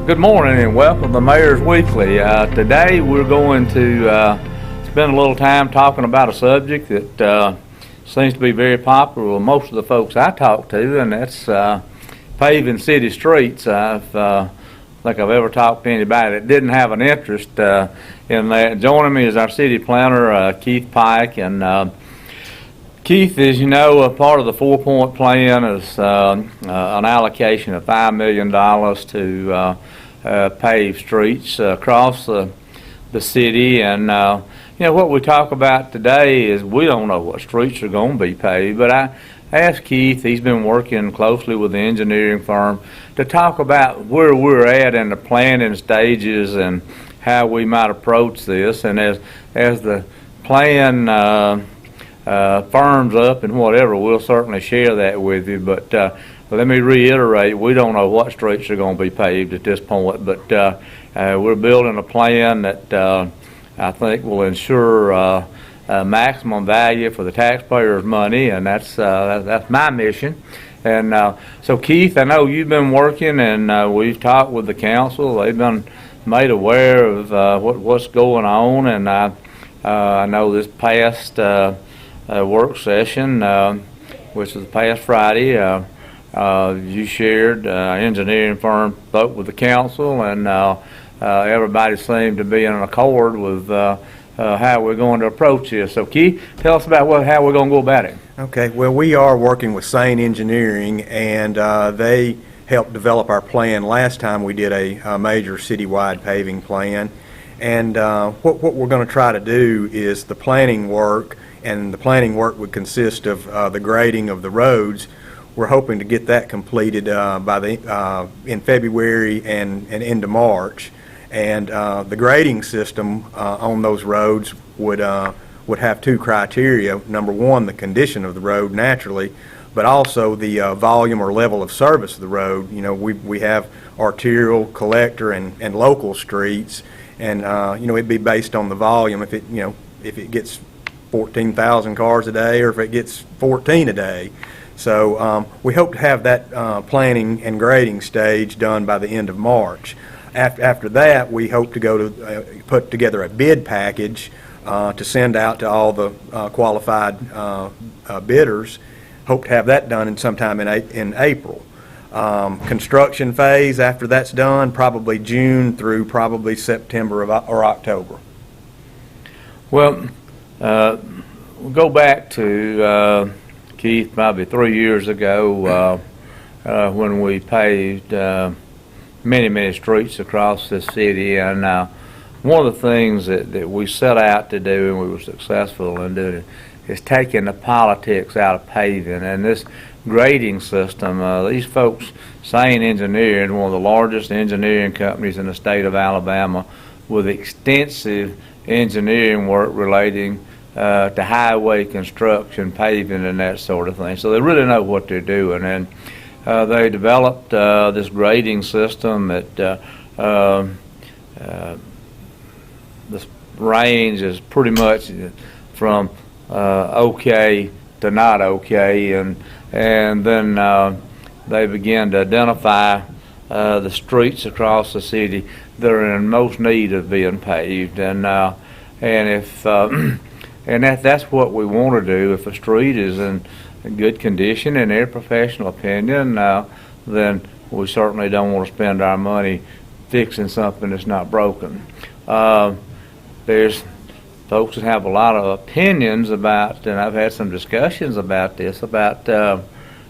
Good morning and welcome to Mayor's Weekly. Today we're going to spend a little time talking about a subject that seems to be very popular with most of the folks I talk to, and that's paving city streets. I think I've ever talked to anybody that didn't have an interest in that. Joining me is our city planner, Keith Pike, and Keith, as you know, a part of the 4-point plan is an allocation of $5 million to pave streets across the city. And what we talk about today is we don't know what streets are going to be paved, but I asked Keith, he's been working closely with the engineering firm, to talk about where we're at in the planning stages and how we might approach this. And as the plan firms up and whatever, we'll certainly share that with you. But let me reiterate, we don't know what streets are going to be paved at this point, but we're building a plan that I think will ensure maximum value for the taxpayers' money, and that's my mission. And so Keith, I know you've been working, and we've talked with the council. They've been made aware of what's going on, and I know this past work session, which was past Friday, you shared engineering firm spoke with the council, and everybody seemed to be in accord with how we're going to approach this. So Keith, tell us about how we're going to go about it. Okay, well, we are working with Sane Engineering, and they helped develop our plan last time we did a major citywide paving plan. And what we're going to try to do is the planning work, and the planning work would consist of the grading of the roads. We're hoping to get that completed in February and into March. And the grading system on those roads would have two criteria. Number one, the condition of the road naturally, but also the volume or level of service of the road. You know, we have arterial, collector, and local streets, and it'd be based on the volume. If it gets 14,000 cars a day, or if it gets 14 a day. So we hope to have that planning and grading stage done by the end of March. After that, we hope to go to put together a bid package to send out to all the qualified bidders. Hope to have that done sometime in April. Construction phase, after that's done, probably June through probably September or October. Well, we'll go back to Keith, probably 3 years ago, when we paved many streets across the city. And one of the things that we set out to do, and we were successful in doing, is taking the politics out of paving. And this grading system, these folks, Sane Engineering, one of the largest engineering companies in the state of Alabama, with extensive engineering work relating to highway construction, paving, and that sort of thing. So they really know what they're doing. And they developed this grading system that this range is pretty much from okay to not okay, and then they began to identify the streets across the city that are in most need of being paved, and if and that's what we want to do. If a street is in good condition, in their professional opinion, then we certainly don't want to spend our money fixing something that's not broken. There's folks that have a lot of opinions about, and I've had some discussions about this, about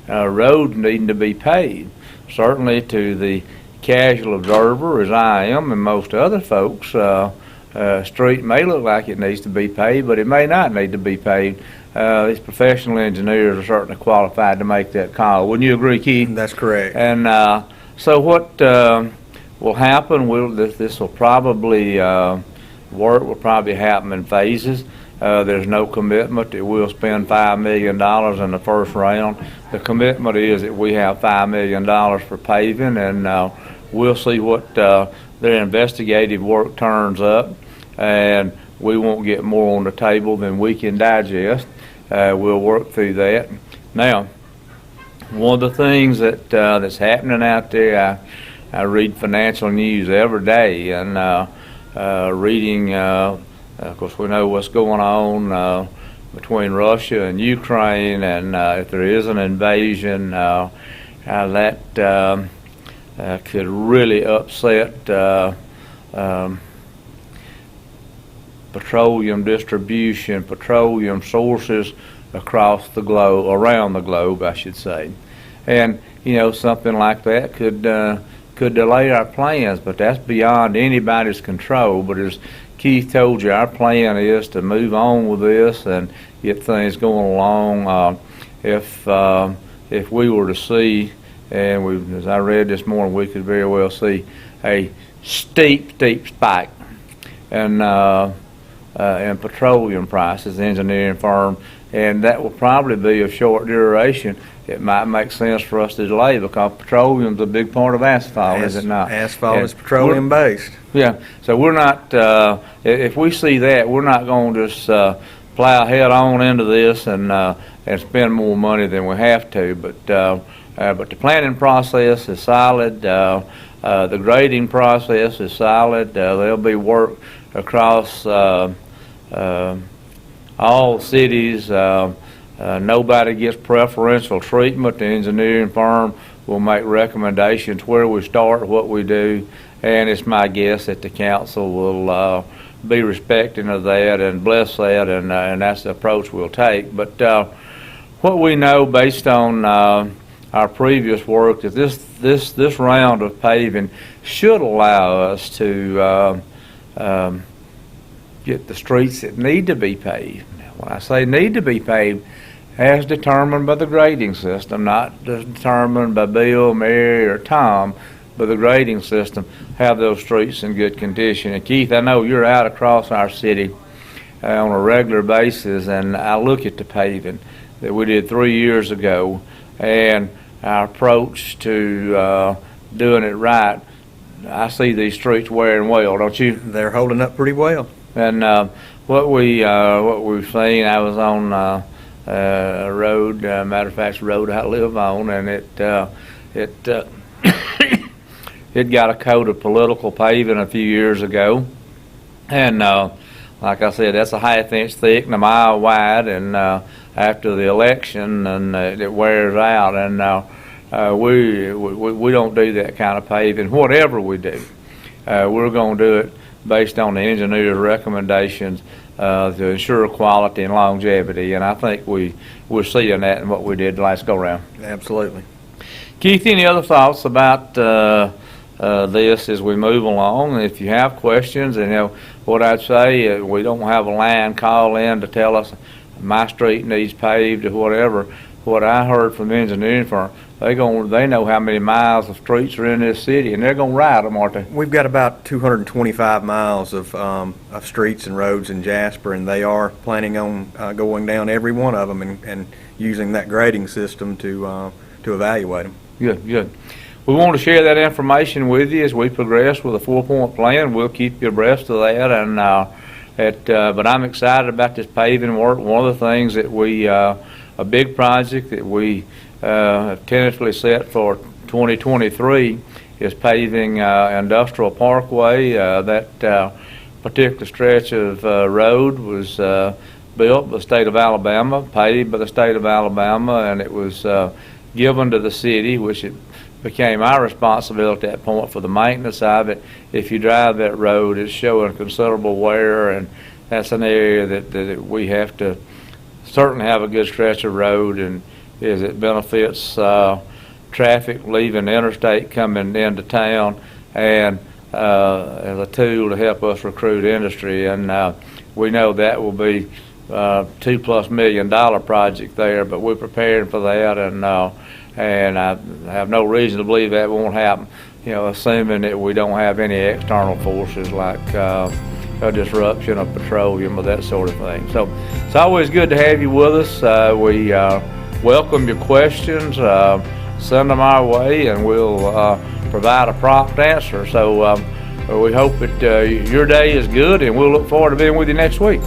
roads needing to be paved. Certainly to the casual observer, as I am, and most other folks, street may look like it needs to be paved, but it may not need to be paved. These professional engineers are certainly qualified to make that call. Wouldn't you agree, Keith? That's correct. And so what will happen, this will probably, work will probably happen in phases. There's no commitment that we'll spend $5 million in the first round. The commitment is that we have $5 million for paving, and we'll see what their investigative work turns up, and we won't get more on the table than we can digest. We'll work through that. Now, one of the things that's happening out there, I read financial news every day, and reading, of course, we know what's going on between Russia and Ukraine, and if there is an invasion, that could really upset petroleum distribution, petroleum sources across the globe, around the globe, I should say. And something like that could delay our plans, but that's beyond anybody's control. But as Keith told you, our plan is to move on with this and get things going along. If we were to see, and as I read this morning, we could very well see a steep spike in petroleum prices, engineering firm, and that will probably be of short duration. It might make sense for us to delay because petroleum's a big part of asphalt, is it not? Asphalt is petroleum based. Yeah, so we're not, if we see that, we're not going to just plow head on into this and spend more money than we have to. But the planning process is solid. The grading process is solid. There'll be work across all cities. Nobody gets preferential treatment. The engineering firm will make recommendations where we start, what we do, and it's my guess that the council will be respecting of that and bless that, and that's the approach we'll take. But what we know based on our previous work is this round of paving should allow us to get the streets that need to be paved. Now, when I say need to be paved, as determined by the grading system, not determined by Bill, Mary, or Tom, but the grading system, have those streets in good condition. And Keith, I know you're out across our city on a regular basis, and I look at the paving that we did 3 years ago, and our approach to doing it right. I see these streets wearing well, don't you? They're holding up pretty well. And what we've seen, I was on a road, matter of fact, the road I live on, and it it got a coat of political paving a few years ago, and like I said, that's a ½ inch thick and a mile wide, and after the election, and it wears out, and we don't do that kind of paving. Whatever we do, we're going to do it based on the engineer's recommendations to ensure quality and longevity, and I think we're seeing that in what we did the last go-round. Absolutely. Keith, any other thoughts about this as we move along? If you have questions, and what I'd say, we don't have a line call in to tell us my street needs paved or whatever. What I heard from the engineering firm, they know how many miles of streets are in this city, and they're going to ride them, aren't they? We've got about 225 miles of streets and roads in Jasper, and they are planning on going down every one of them and using that grading system to evaluate them. Good. We want to share that information with you as we progress with a 4-point plan. We'll keep you abreast of that, and but I'm excited about this paving work. One of the things that a big project that we have tentatively set for 2023 is paving Industrial Parkway. That particular stretch of road was built by the state of Alabama, paved by the state of Alabama, and it was given to the city, which it became our responsibility at that point for the maintenance of it. If you drive that road, it's showing considerable wear, and that's an area that we have to certainly have a good stretch of road, and as it benefits traffic leaving the interstate coming into town, and as a tool to help us recruit industry. And we know that will be $2+ million project there, but we're preparing for that, and I have no reason to believe that won't happen, assuming that we don't have any external forces like a disruption of petroleum or that sort of thing. So it's always good to have you with us. We welcome your questions. Send them our way, and we'll provide a prompt answer. So we hope that your day is good, and we'll look forward to being with you next week.